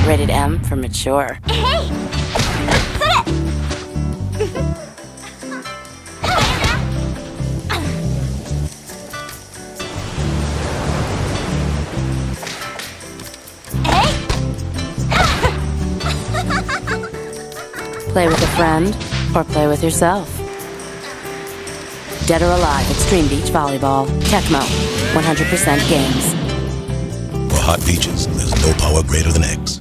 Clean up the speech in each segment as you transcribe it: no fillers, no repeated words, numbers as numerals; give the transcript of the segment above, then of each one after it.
Rated M for mature. Hey! Play with a friend, or play with yourself. Dead or Alive Extreme Beach Volleyball. Tecmo. 100% games. For hot beaches, there's no power greater than X.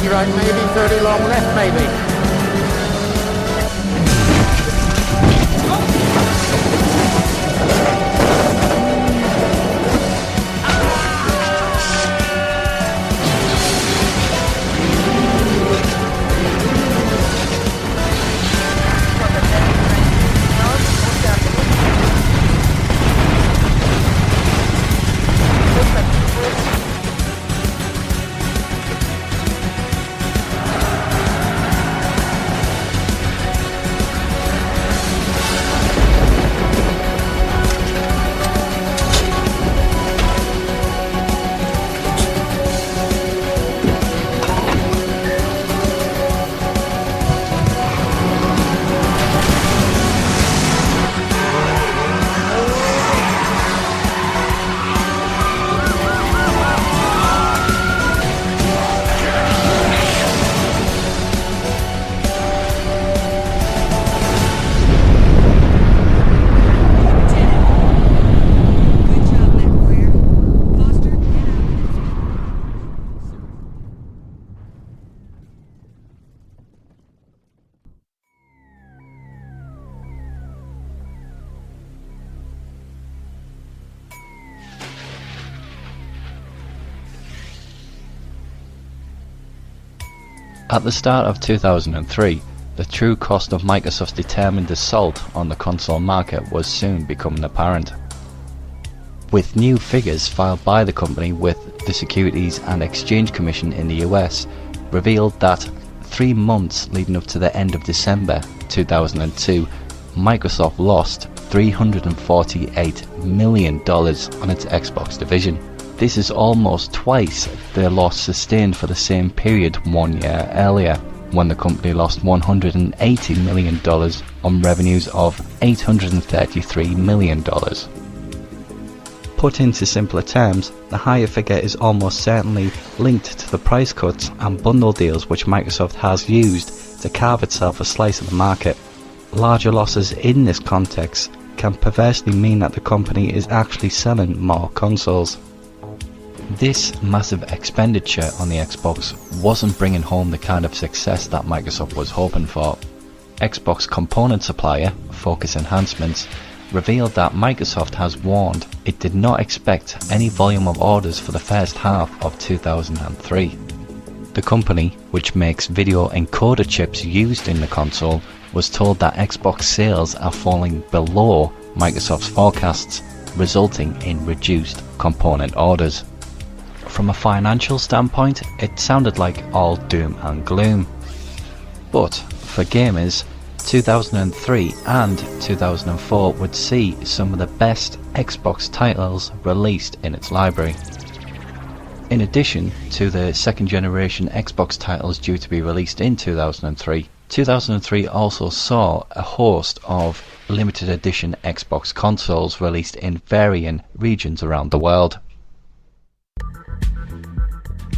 Right, maybe 30 long left, maybe. At the start of 2003, the true cost of Microsoft's determined assault on the console market was soon becoming apparent. With new figures filed by the company with the Securities and Exchange Commission in the US, revealed that 3 months leading up to the end of December 2002, Microsoft lost $348 million on its Xbox division. This is almost twice the loss sustained for the same period 1 year earlier, when the company lost $180 million on revenues of $833 million. Put into simpler terms, the higher figure is almost certainly linked to the price cuts and bundle deals which Microsoft has used to carve itself a slice of the market. Larger losses in this context can perversely mean that the company is actually selling more consoles. This massive expenditure on the Xbox wasn't bringing home the kind of success that Microsoft was hoping for. Xbox component supplier, Focus Enhancements, revealed that Microsoft has warned it did not expect any volume of orders for the first half of 2003. The company, which makes video encoder chips used in the console, was told that Xbox sales are falling below Microsoft's forecasts, resulting in reduced component orders. From a financial standpoint, it sounded like all doom and gloom. But for gamers, 2003 and 2004 would see some of the best Xbox titles released in its library. In addition to the second generation Xbox titles due to be released in 2003, 2003 also saw a host of limited edition Xbox consoles released in varying regions around the world.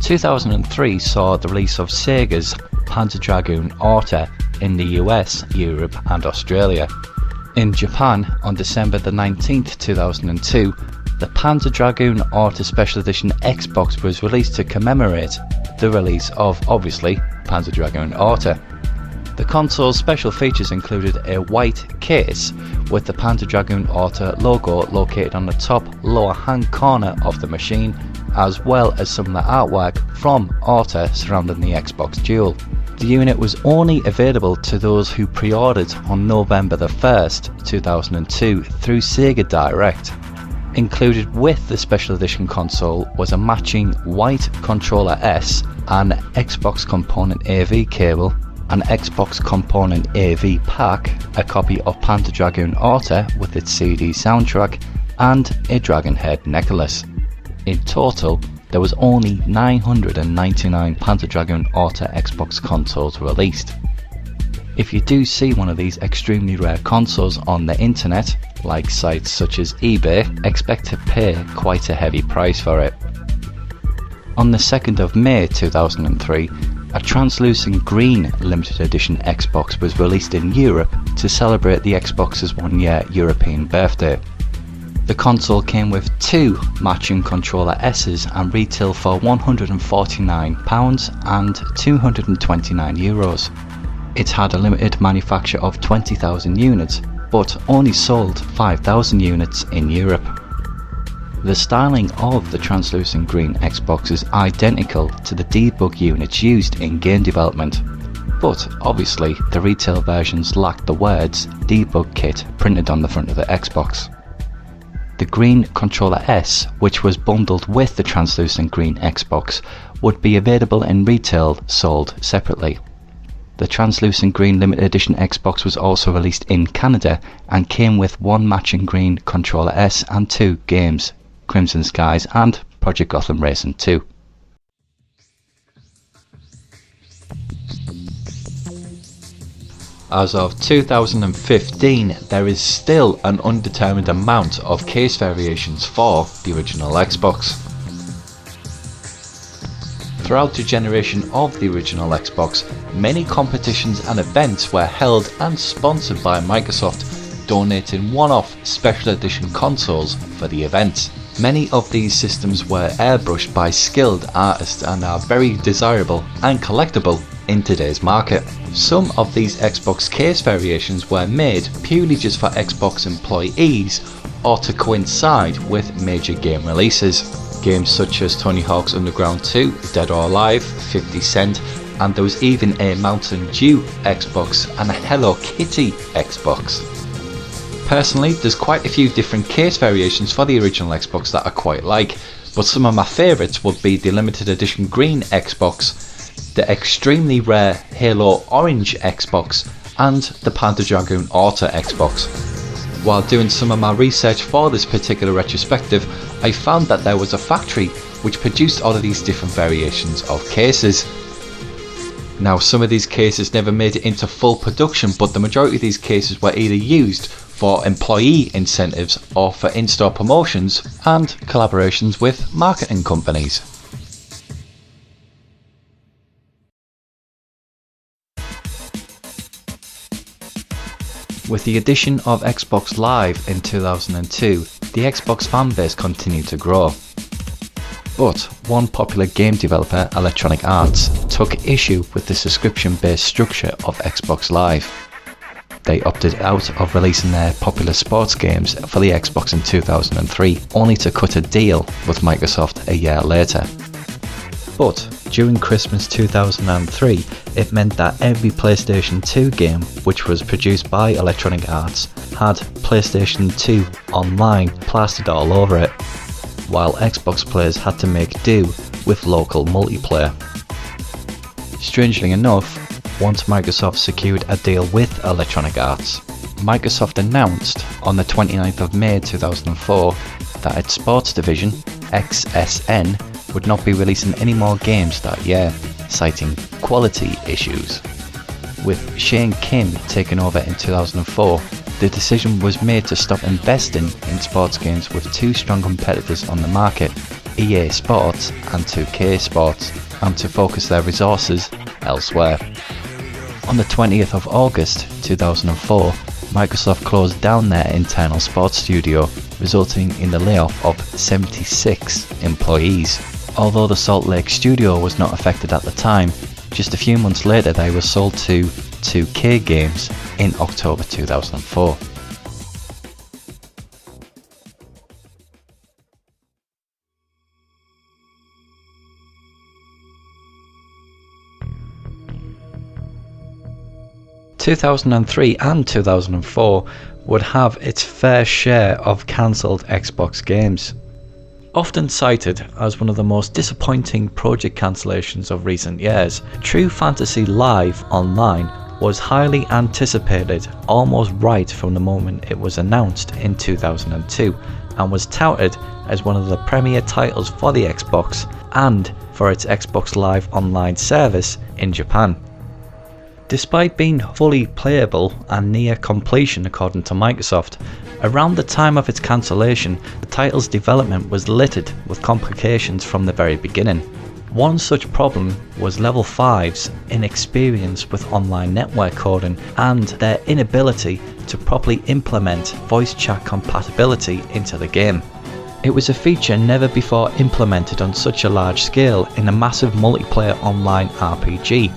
2003 saw the release of Sega's Panzer Dragoon Orta in the US, Europe and Australia. In Japan, on December the 19th, 2002, the Panzer Dragoon Orta Special Edition Xbox was released to commemorate the release of, obviously, Panzer Dragoon Orta. The console's special features included a white case with the Panzer Dragoon Orta logo located on the top lower hand corner of the machine, as well as some of the artwork from Orta surrounding the Xbox Dual. The unit was only available to those who pre-ordered on November the 1st, 2002 through Sega Direct. Included with the special edition console was a matching white controller S, an Xbox Component AV cable, an Xbox Component AV pack, a copy of Panzer Dragoon Orta with its CD soundtrack, and a dragon head necklace. In total, there was only 999 Panzer Dragoon Orta Xbox consoles released. If you do see one of these extremely rare consoles on the internet, like sites such as eBay, expect to pay quite a heavy price for it. On the 2nd of May 2003, a translucent green limited edition Xbox was released in Europe to celebrate the Xbox's 1-year European birthday. The console came with two matching controller S's and retailed for £149 and €229. It had a limited manufacture of 20,000 units, but only sold 5,000 units in Europe. The styling of the translucent green Xbox is identical to the debug units used in game development, but obviously the retail versions lacked the words debug kit printed on the front of the Xbox. The green controller S, which was bundled with the translucent green Xbox, would be available in retail sold separately. The translucent green limited edition Xbox was also released in Canada and came with one matching green controller S and two games, Crimson Skies and Project Gotham Racing 2. As of 2015, there is still an undetermined amount of case variations for the original Xbox. Throughout the generation of the original Xbox, many competitions and events were held and sponsored by Microsoft, donating one-off special edition consoles for the event. Many of these systems were airbrushed by skilled artists and are very desirable and collectible in today's market. Some of these Xbox case variations were made purely just for Xbox employees or to coincide with major game releases. Games such as Tony Hawk's Underground 2, Dead or Alive, 50 Cent, and there was even a Mountain Dew Xbox and a Hello Kitty Xbox. Personally, there's quite a few different case variations for the original Xbox that I quite like, but some of my favourites would be the limited edition green Xbox, the extremely rare Halo Orange Xbox, and the Panzer Dragoon Orta Xbox. While doing some of my research for this particular retrospective, I found that there was a factory which produced all of these different variations of cases. Now, some of these cases never made it into full production, but the majority of these cases were either used for employee incentives or for in-store promotions and collaborations with marketing companies. With the addition of Xbox Live in 2002, the Xbox fanbase continued to grow. But one popular game developer, Electronic Arts, took issue with the subscription-based structure of Xbox Live. They opted out of releasing their popular sports games for the Xbox in 2003, only to cut a deal with Microsoft a year later. But during Christmas 2003, it meant that every PlayStation 2 game which was produced by Electronic Arts had PlayStation 2 Online plastered all over it, while Xbox players had to make do with local multiplayer. Strangely enough, once Microsoft secured a deal with Electronic Arts. Microsoft announced on the 29th of May 2004 that its sports division, XSN, would not be releasing any more games that year, citing quality issues. With Shane Kim taking over in 2004, the decision was made to stop investing in sports games with two strong competitors on the market, EA Sports and 2K Sports, and to focus their resources elsewhere. On the 20th of August 2004, Microsoft closed down their internal sports studio, resulting in the layoff of 76 employees. Although the Salt Lake studio was not affected at the time, just a few months later they were sold to 2K Games in October 2004. In 2003 and 2004 would have its fair share of cancelled Xbox games. Often cited as one of the most disappointing project cancellations of recent years, True Fantasy Live Online was highly anticipated almost right from the moment it was announced in 2002 and was touted as one of the premier titles for the Xbox and for its Xbox Live Online service in Japan. Despite being fully playable and near completion according to Microsoft, around the time of its cancellation, the title's development was littered with complications from the very beginning. One such problem was Level 5's inexperience with online network coding and their inability to properly implement voice chat compatibility into the game. It was a feature never before implemented on such a large scale in a massive multiplayer online RPG.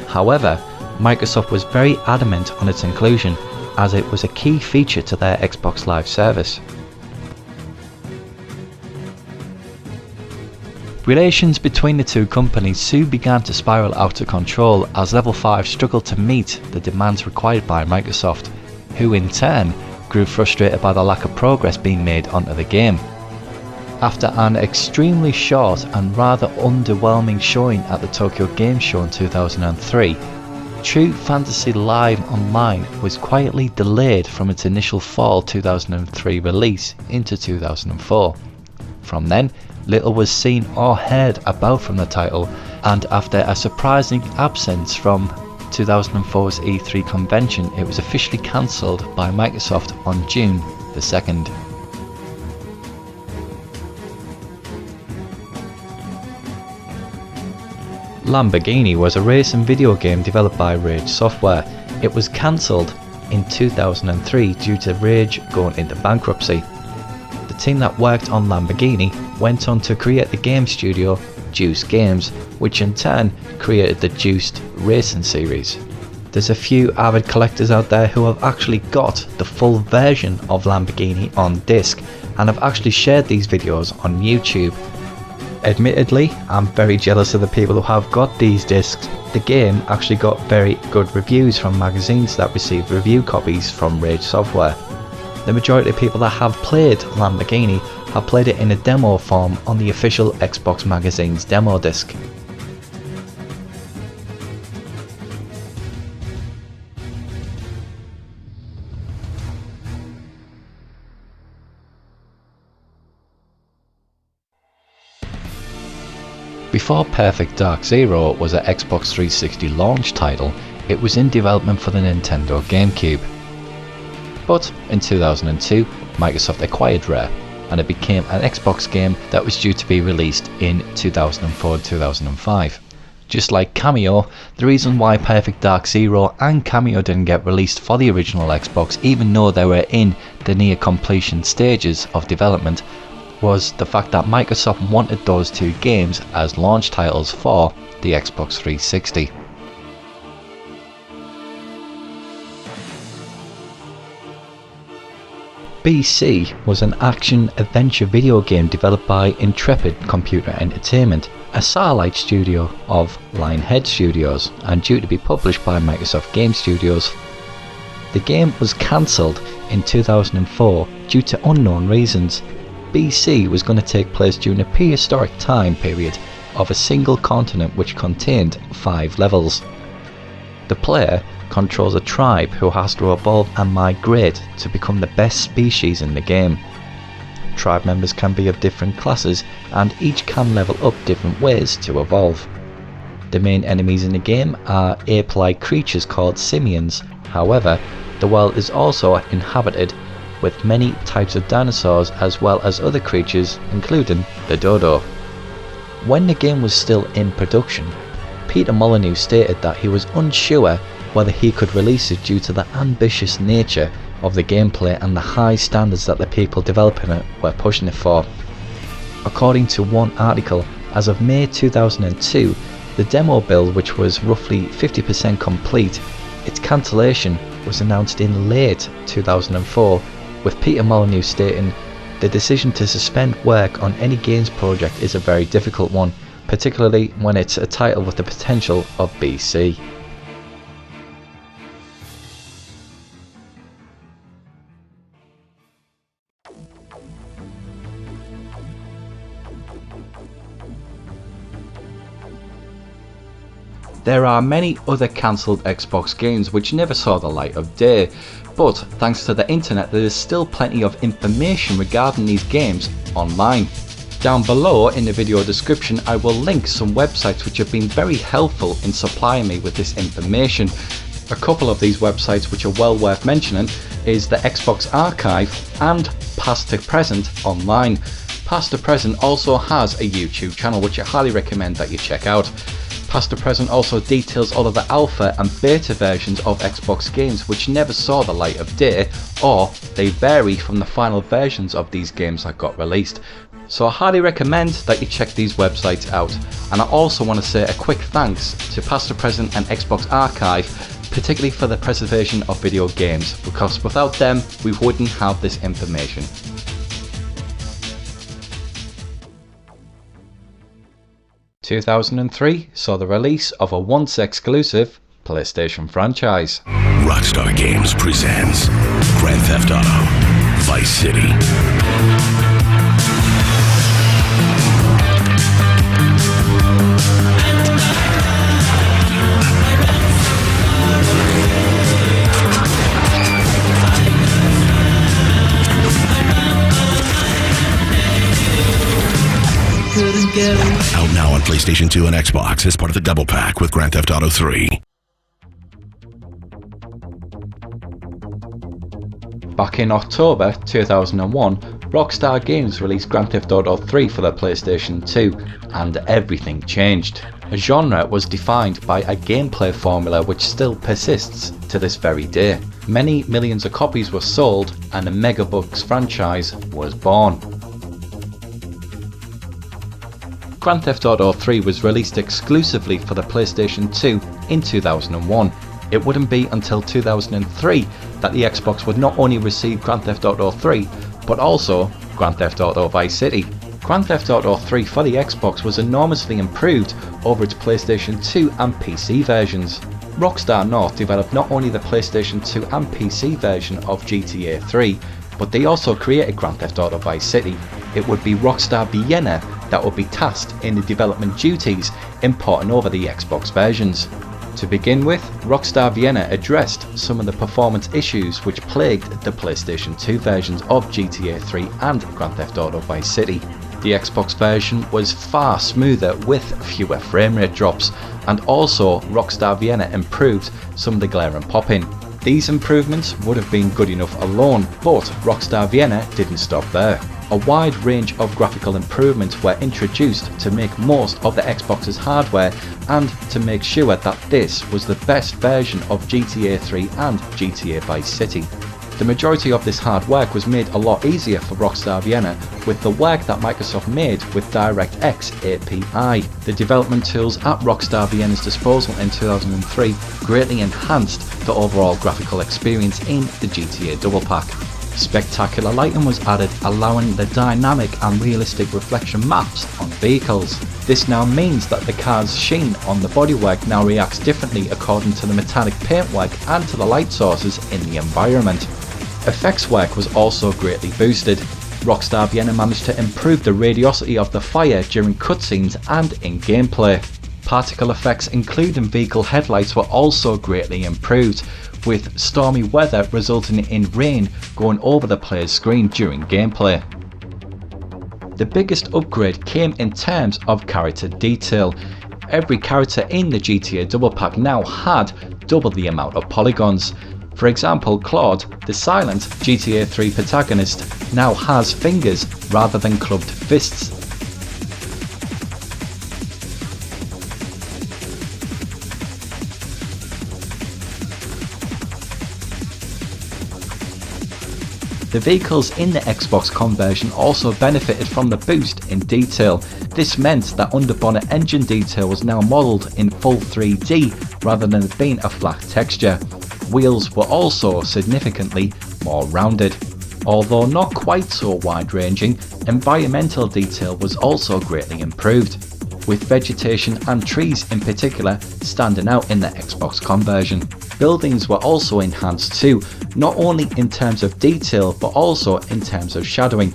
However, Microsoft was very adamant on its inclusion, as it was a key feature to their Xbox Live service. Relations between the two companies soon began to spiral out of control as Level 5 struggled to meet the demands required by Microsoft, who in turn grew frustrated by the lack of progress being made onto the game. After an extremely short and rather underwhelming showing at the Tokyo Game Show in 2003, True Fantasy Live Online was quietly delayed from its initial fall 2003 release into 2004. From then, little was seen or heard about from the title, and after a surprising absence from 2004's E3 convention, it was officially cancelled by Microsoft on June the 2nd. Lamborghini was a racing video game developed by Rage Software. It was cancelled in 2003 due to Rage going into bankruptcy. The team that worked on Lamborghini went on to create the game studio Juice Games, which in turn created the Juiced Racing series. There's a few avid collectors out there who have actually got the full version of Lamborghini on disc and have actually shared these videos on YouTube. Admittedly, I'm very jealous of the people who have got these discs. The game actually got very good reviews from magazines that received review copies from Rage Software. The majority of people that have played Lamborghini have played it in a demo form on the official Xbox magazine's demo disc. Before Perfect Dark Zero was an Xbox 360 launch title, it was in development for the Nintendo GameCube. But in 2002, Microsoft acquired Rare, and it became an Xbox game that was due to be released in 2004-2005. Just like Cameo, the reason why Perfect Dark Zero and Cameo didn't get released for the original Xbox, even though they were in the near completion stages of development, was the fact that Microsoft wanted those two games as launch titles for the Xbox 360. BC was an action-adventure video game developed by Intrepid Computer Entertainment, a satellite studio of Lionhead Studios, and due to be published by Microsoft Game Studios. The game was cancelled in 2004 due to unknown reasons. BC was going to take place during a prehistoric time period of a single continent which contained 5 levels. The player controls a tribe who has to evolve and migrate to become the best species in the game. Tribe members can be of different classes and each can level up different ways to evolve. The main enemies in the game are ape-like creatures called simians. However, the world is also inhabited with many types of dinosaurs as well as other creatures, including the dodo. When the game was still in production, Peter Molyneux stated that he was unsure whether he could release it due to the ambitious nature of the gameplay and the high standards that the people developing it were pushing it for. According to one article, as of May 2002, the demo build, which was roughly 50% complete, its cancellation was announced in late 2004, with Peter Molyneux stating, "The decision to suspend work on any games project is a very difficult one, particularly when it's a title with the potential of BC." There are many other cancelled Xbox games which never saw the light of day, but thanks to the internet there is still plenty of information regarding these games online. Down below in the video description I will link some websites which have been very helpful in supplying me with this information. A couple of these websites which are well worth mentioning is the Xbox Archive and Past to Present Online. Past to Present also has a YouTube channel which I highly recommend that you check out. Past to Present also details all of the alpha and beta versions of Xbox games which never saw the light of day, or they vary from the final versions of these games that got released. So I highly recommend that you check these websites out. And I also want to say a quick thanks to Past to Present and Xbox Archive, particularly for the preservation of video games, because without them we wouldn't have this information. 2003 saw the release of a once exclusive PlayStation franchise. Rockstar Games presents Grand Theft Auto Vice City. Out now on PlayStation 2 and Xbox as part of the double pack with Grand Theft Auto 3. Back in October 2001, Rockstar Games released Grand Theft Auto 3 for the PlayStation 2, and everything changed. A genre was defined by a gameplay formula which still persists to this very day. Many millions of copies were sold and the Megabucks franchise was born. Grand Theft Auto 3 was released exclusively for the PlayStation 2 in 2001. It wouldn't be until 2003 that the Xbox would not only receive Grand Theft Auto 3, but also Grand Theft Auto Vice City. Grand Theft Auto 3 for the Xbox was enormously improved over its PlayStation 2 and PC versions. Rockstar North developed not only the PlayStation 2 and PC version of GTA 3, but they also created Grand Theft Auto Vice City. It would be Rockstar Vienna that would be tasked in the development duties in porting over the Xbox versions. To begin with, Rockstar Vienna addressed some of the performance issues which plagued the PlayStation 2 versions of GTA 3 and Grand Theft Auto Vice City. The Xbox version was far smoother with fewer frame rate drops, and also Rockstar Vienna improved some of the glare and pop-in. These improvements would have been good enough alone, but Rockstar Vienna didn't stop there. A wide range of graphical improvements were introduced to make most of the Xbox's hardware and to make sure that this was the best version of GTA 3 and GTA Vice City. The majority of this hard work was made a lot easier for Rockstar Vienna with the work that Microsoft made with DirectX API. The development tools at Rockstar Vienna's disposal in 2003 greatly enhanced the overall graphical experience in the GTA Double Pack. Spectacular lighting was added, allowing the dynamic and realistic reflection maps on vehicles. This now means that the car's sheen on the bodywork now reacts differently according to the metallic paintwork and to the light sources in the environment. Effects work was also greatly boosted. Rockstar Vienna managed to improve the radiosity of the fire during cutscenes and in gameplay. Particle effects, including vehicle headlights, were also greatly improved, with stormy weather resulting in rain going over the player's screen during gameplay. The biggest upgrade came in terms of character detail. Every character in the GTA Double Pack now had double the amount of polygons. For example, Claude, the silent GTA 3 protagonist, now has fingers rather than clubbed fists. The vehicles in the Xbox conversion also benefited from the boost in detail. This meant that underbonnet engine detail was now modelled in full 3D rather than being a flat texture. Wheels were also significantly more rounded. Although not quite so wide-ranging, environmental detail was also greatly improved, with vegetation and trees in particular standing out in the Xbox conversion. Buildings were also enhanced too, not only in terms of detail but also in terms of shadowing.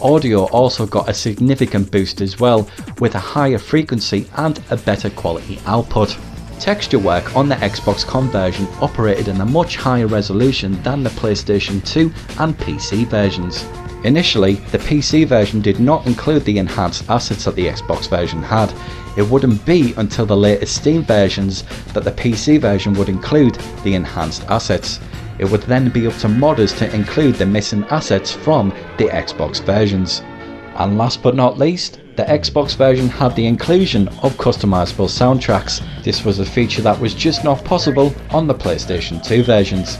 Audio also got a significant boost as well, with a higher frequency and a better quality output. Texture work on the Xbox conversion operated in a much higher resolution than the PlayStation 2 and PC versions. Initially, the PC version did not include the enhanced assets that the Xbox version had. It wouldn't be until the latest Steam versions that the PC version would include the enhanced assets. It would then be up to modders to include the missing assets from the Xbox versions. And last but not least, the Xbox version had the inclusion of customizable soundtracks. This was a feature that was just not possible on the PlayStation 2 versions.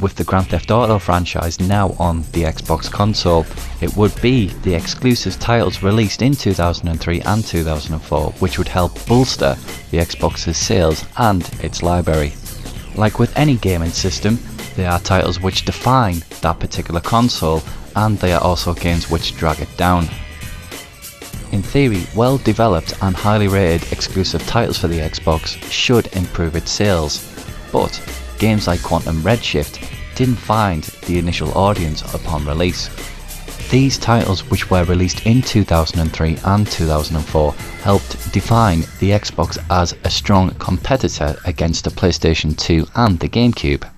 With the Grand Theft Auto franchise now on the Xbox console, it would be the exclusive titles released in 2003 and 2004 which would help bolster the Xbox's sales and its library. Like with any gaming system, there are titles which define that particular console, and there are also games which drag it down. In theory, well developed and highly rated exclusive titles for the Xbox should improve its sales, but games like Quantum Redshift didn't find the initial audience upon release. These titles, which were released in 2003 and 2004, helped define the Xbox as a strong competitor against the PlayStation 2 and the GameCube.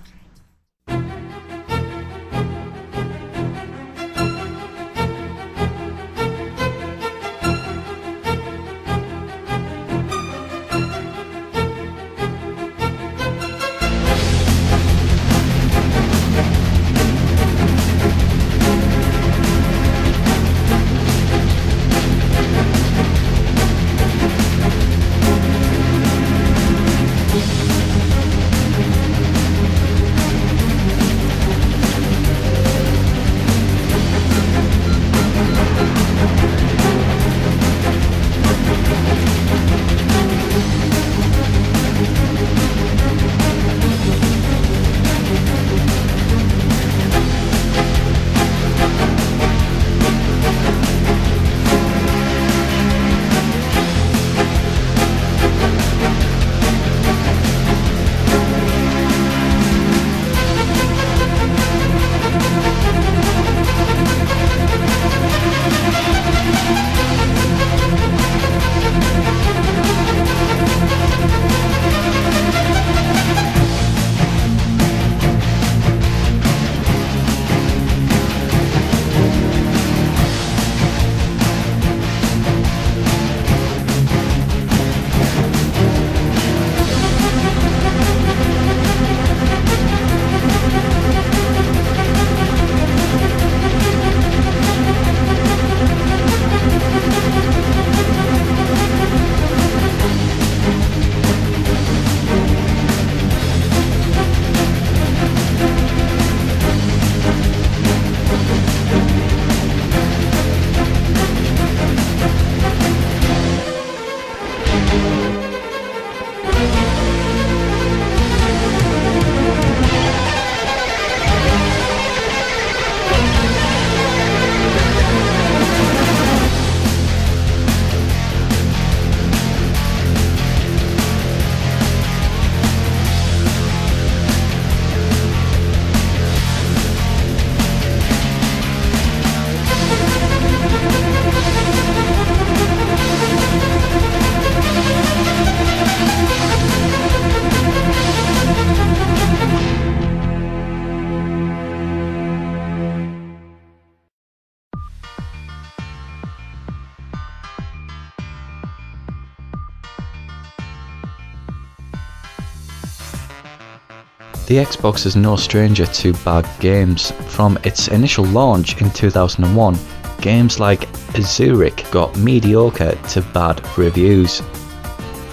The Xbox is no stranger to bad games. From its initial launch in 2001, games like Zurich got mediocre to bad reviews.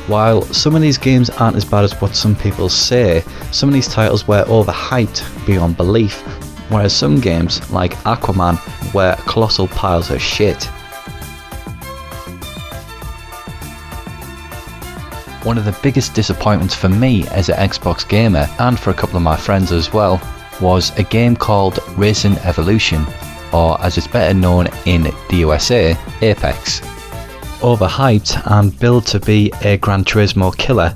While some of these games aren't as bad as what some people say, some of these titles were overhyped beyond belief, whereas some games, like Aquaman, were colossal piles of shit. One of the biggest disappointments for me as an Xbox gamer, and for a couple of my friends as well, was a game called Racing Evolution, or as it's better known in the USA, Apex. Overhyped and billed to be a Gran Turismo killer,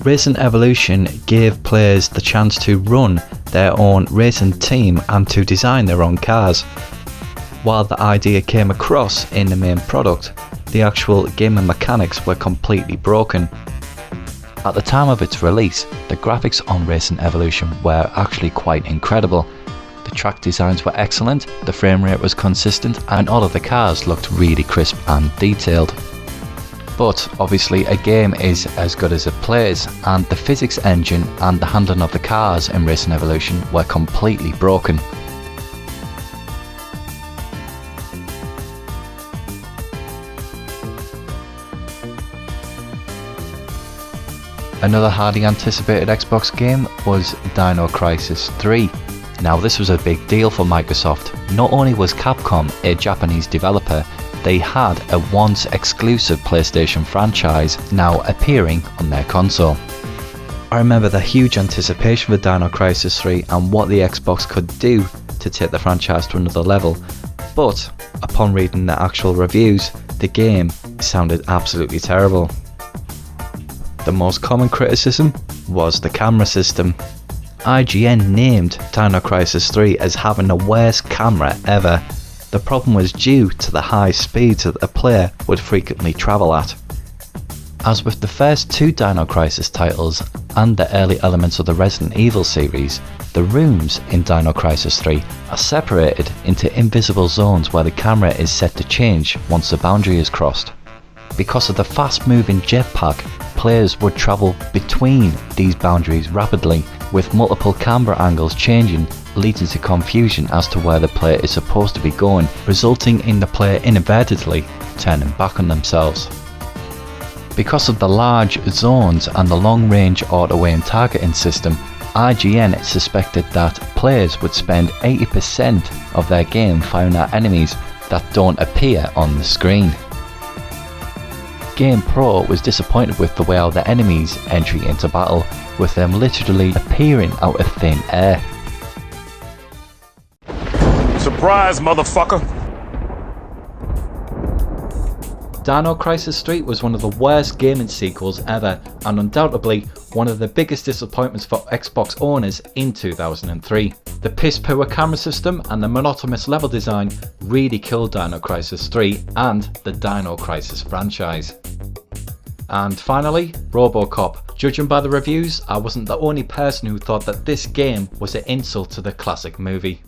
Racing Evolution gave players the chance to run their own racing team and to design their own cars. While the idea came across in the main product, the actual gaming mechanics were completely broken. At the time of its release, the graphics on Racing Evolution were actually quite incredible. The track designs were excellent, the frame rate was consistent, and all of the cars looked really crisp and detailed. But obviously a game is as good as it plays, and the physics engine and the handling of the cars in Racing Evolution were completely broken. Another highly anticipated Xbox game was Dino Crysis 3. Now this was a big deal for Microsoft. Not only was Capcom a Japanese developer, they had a once exclusive PlayStation franchise now appearing on their console. I remember the huge anticipation for Dino Crysis 3 and what the Xbox could do to take the franchise to another level, but upon reading the actual reviews, the game sounded absolutely terrible. The most common criticism was the camera system. IGN named Dino Crysis 3 as having the worst camera ever. The problem was due to the high speeds that the player would frequently travel at. As with the first two Dino Crysis titles and the early elements of the Resident Evil series, the rooms in Dino Crysis 3 are separated into invisible zones where the camera is set to change once the boundary is crossed. Because of the fast moving jetpack, players would travel between these boundaries rapidly, with multiple camera angles changing, leading to confusion as to where the player is supposed to be going, resulting in the player inadvertently turning back on themselves. Because of the large zones and the long-range auto-aim targeting system, IGN suspected that players would spend 80% of their game firing at enemies that don't appear on the screen. GamePro was disappointed with the way of the enemies' entry into battle, with them literally appearing out of thin air. Surprise, motherfucker! Dino Crysis 3 was one of the worst gaming sequels ever, and undoubtedly one of the biggest disappointments for Xbox owners in 2003. The piss-poor camera system and the monotonous level design really killed Dino Crysis 3 and the Dino Crysis franchise. And finally, Robocop. Judging by the reviews, I wasn't the only person who thought that this game was an insult to the classic movie.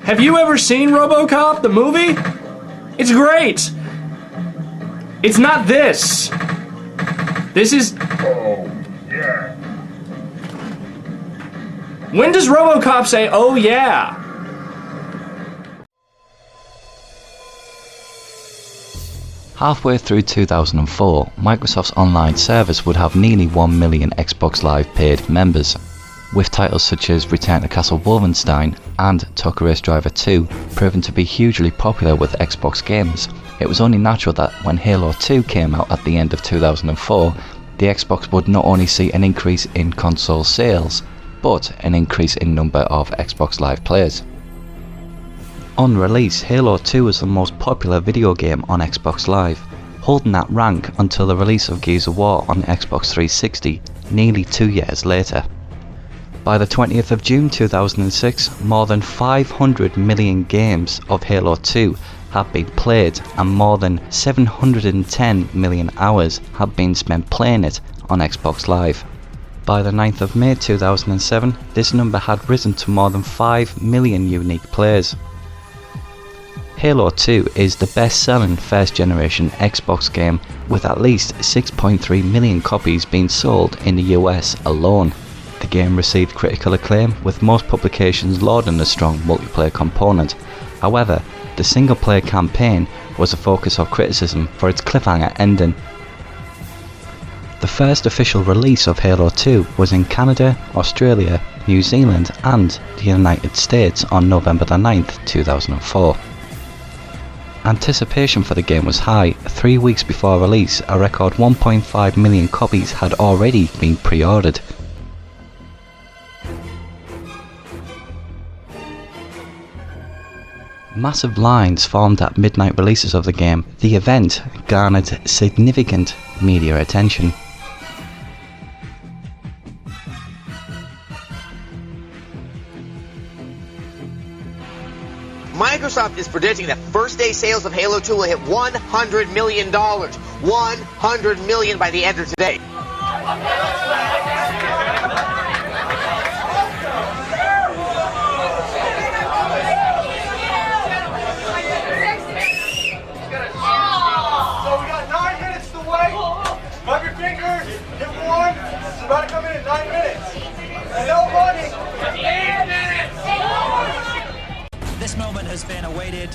Have you ever seen Robocop, the movie? It's great! It's not this! This is... Oh, yeah. When does Robocop say, oh yeah? Halfway through 2004, Microsoft's online service would have nearly 1 million Xbox Live paid members, with titles such as Return to Castle Wolfenstein and Tokyo Race Driver 2 proving to be hugely popular with Xbox gamers. It was only natural that when Halo 2 came out at the end of 2004, the Xbox would not only see an increase in console sales, but an increase in number of Xbox Live players. On release, Halo 2 was the most popular video game on Xbox Live, holding that rank until the release of Gears of War on Xbox 360 nearly 2 years later. By the 20th of June 2006, more than 500 million games of Halo 2 had been played and more than 710 million hours had been spent playing it on Xbox Live. By the 9th of May 2007, this number had risen to more than 5 million unique players. Halo 2 is the best-selling first-generation Xbox game, with at least 6.3 million copies being sold in the US alone. The game received critical acclaim, with most publications lauding the strong multiplayer component. However, the single-player campaign was a focus of criticism for its cliffhanger ending. The first official release of Halo 2 was in Canada, Australia, New Zealand and the United States on November the 9th, 2004. Anticipation for the game was high. 3 weeks before release, a record 1.5 million copies had already been pre-ordered. Massive lines formed at midnight releases of the game. The event garnered significant media attention. Microsoft is predicting that first day sales of Halo 2 will hit $100 million. $100 million by the end of today. So we got 9 minutes to wait. Rub your fingers, get warm. It's about to come in 9 minutes. And no running. 8 minutes. This moment has been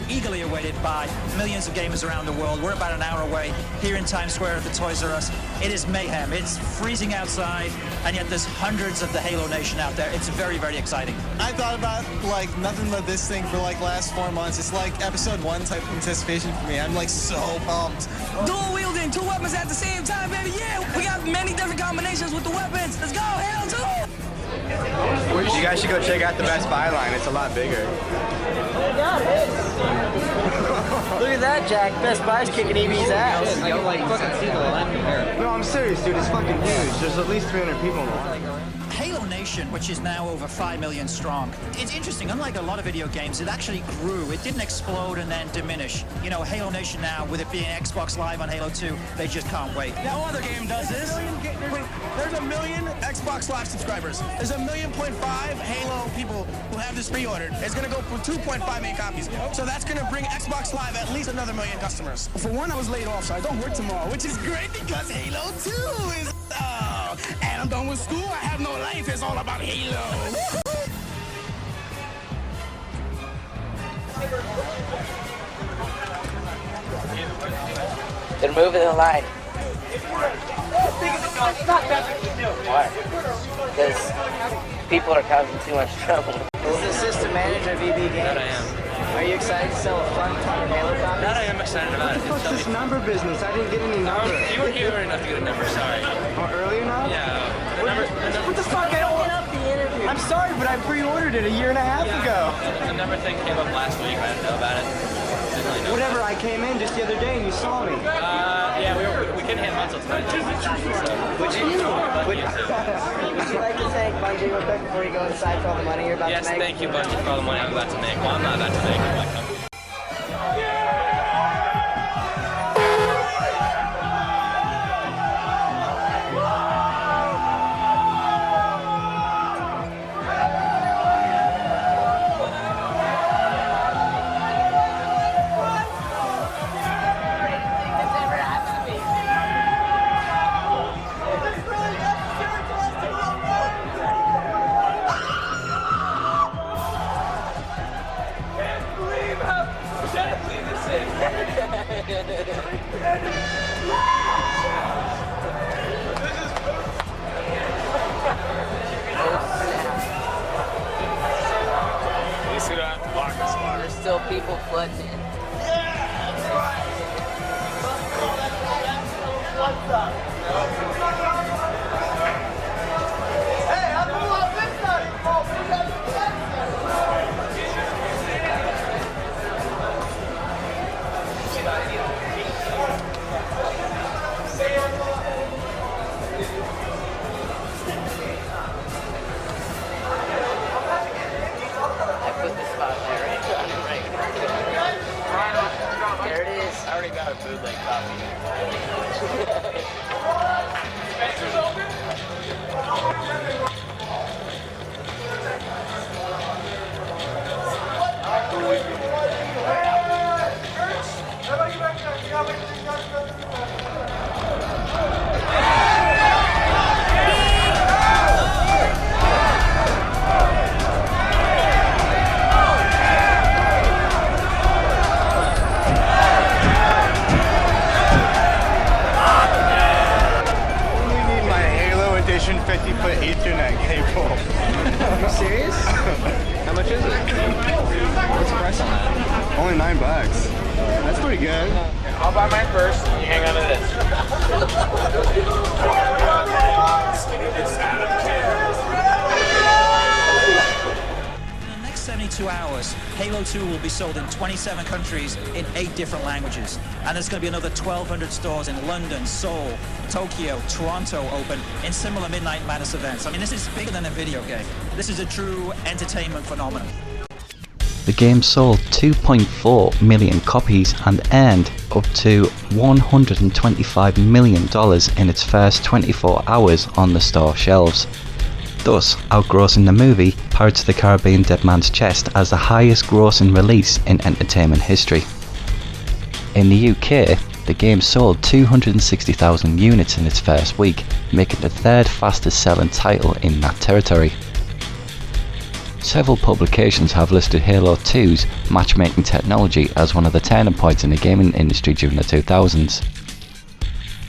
eagerly awaited by millions of gamers around the world. We're about an hour away here in Times Square at the Toys R Us. It is mayhem. It's freezing outside, and yet there's hundreds of the Halo Nation out there. It's very, very exciting. I thought about like nothing but this thing for like last 4 months. It's like episode 1 type of anticipation for me. I'm like so pumped. Dual wielding 2 weapons at the same time, baby. Yeah, we got many different combinations with the weapons. Let's go, Halo 2! You guys should go check out the Best Buy line. It's a lot bigger. Look at that, Jack. Best Buy's kicking EV's ass. No, I'm serious, dude. It's fucking huge. There's at least 300 people in the line. Halo Nation, which is now over 5 million strong. It's interesting, unlike a lot of video games, it actually grew. It didn't explode and then diminish. You know, Halo Nation now, with it being Xbox Live on Halo 2, they just can't wait. No other game does this. There's 1 million Xbox Live subscribers. There's 1.5 million Halo people who have this pre-ordered. It's gonna go for 2.5 million copies. So that's gonna bring Xbox Live at least another 1 million customers. For one, I was laid off, so I don't work tomorrow, which is great because Halo 2 is... and I'm done with school. I have no life. It's all about Halo. They're moving the line. Why? Because people are causing too much trouble. Is the system manager of EB Games? That I am. Are you excited to sell a fun ton of Halo copies? That I am excited about it. What's this number business? I didn't get any number. You were here early enough to get a number, sorry. Oh, early enough? Yeah. What the fuck? I'm sorry, but I pre-ordered it a year and a half ago. The number thing came up last week. I didn't know about it. Didn't really know. Whatever, I came in just the other day and you saw me. Yeah, we couldn't hand Muscle tonight. Would you like to thank Bungie real quick before you go inside for all the money you're about to make? Yes, thank you, Bungie, for all the money I'm about to make. Well, I'm not about to make it. Like, There's still people flooding in. Bootleg copy. My Halo Edition 50-foot Ethernet cable. Are you serious? How much is it? What's the price on that? Only $9. That's pretty good. I'll buy mine first. You hang on to this. In the next 72 hours, Halo 2 will be sold in 27 countries in 8 different languages. And there's going to be another 1,200 stores in London, Seoul, Tokyo, Toronto open in similar Midnight Madness events. I mean, this is bigger than a video game. This is a true entertainment phenomenon. The game sold 2.4 million copies and earned up to $125 million in its first 24 hours on the store shelves, thus outgrossing the movie Pirates of the Caribbean Dead Man's Chest as the highest grossing release in entertainment history. In the UK, the game sold 260,000 units in its first week, making it the third fastest selling title in that territory. Several publications have listed Halo 2's matchmaking technology as one of the turning points in the gaming industry during the 2000s.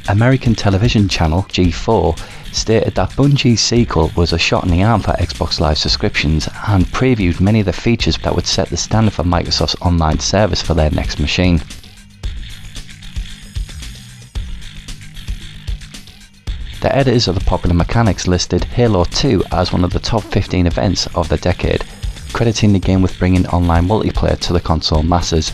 American television channel G4 stated that Bungie's sequel was a shot in the arm for Xbox Live subscriptions and previewed many of the features that would set the standard for Microsoft's online service for their next machine. The editors of the Popular Mechanics listed Halo 2 as one of the top 15 events of the decade, crediting the game with bringing online multiplayer to the console masses.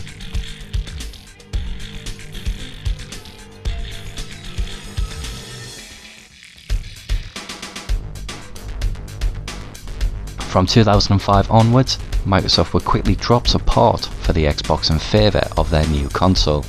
From 2005 onwards, Microsoft would quickly drop support for the Xbox in favour of their new console.